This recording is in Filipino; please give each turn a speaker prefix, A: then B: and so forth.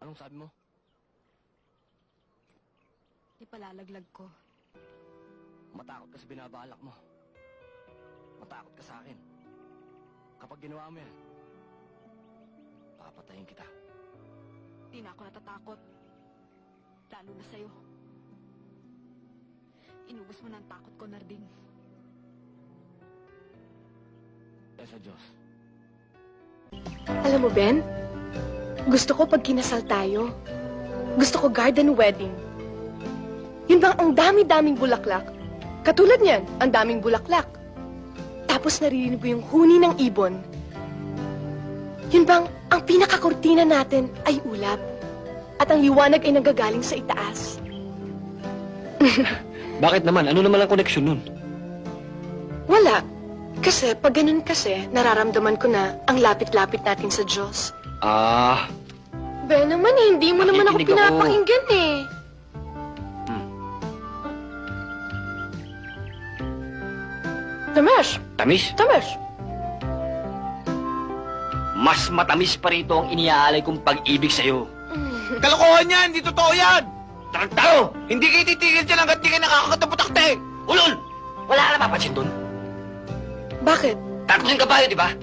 A: Anong sabi mo?
B: Ipalalaglag ko.
A: Matakot ka sa binabalak mo. Matakot ka sa akin. Kapag ginawa mo yan, papatayin kita.
B: Di na ako natatakot. Lalo na sa'yo. Inubos mo na ang takot ko, Narding.
A: Kaya sa Diyos.
C: Alam mo, Ben? Gusto ko pag kinasal tayo. Gusto ko garden wedding. Yun bang ang dami-daming bulaklak? Katulad niyan, ang daming bulaklak. Tapos naririnig mo yung huni ng ibon. Yun bang ang pinakakortina natin ay ulap. At ang liwanag ay nanggagaling sa itaas.
D: Bakit naman? Ano naman ang koneksyon nun?
C: Wala. Kasi pag ganun kasi, nararamdaman ko na ang lapit-lapit natin sa Diyos.
D: Ah,
C: Ben naman, hindi mo naman ako
D: Nakikinig ako.
C: pinapakinggan eh. Tamesh!
D: tamis.
C: Tamesh!
D: Mas matamis pa rito ang iniaalay kong pag-ibig sa'yo.
E: Kalokohan yan! Hindi totoo yan!
D: Tarantado!
E: Hindi kayo titigil dyan hanggat di kayo nakakataputakte!
D: Ulol! Wala ka na papansin dun?
C: Bakit?
D: Tatlong kabayo, di ba?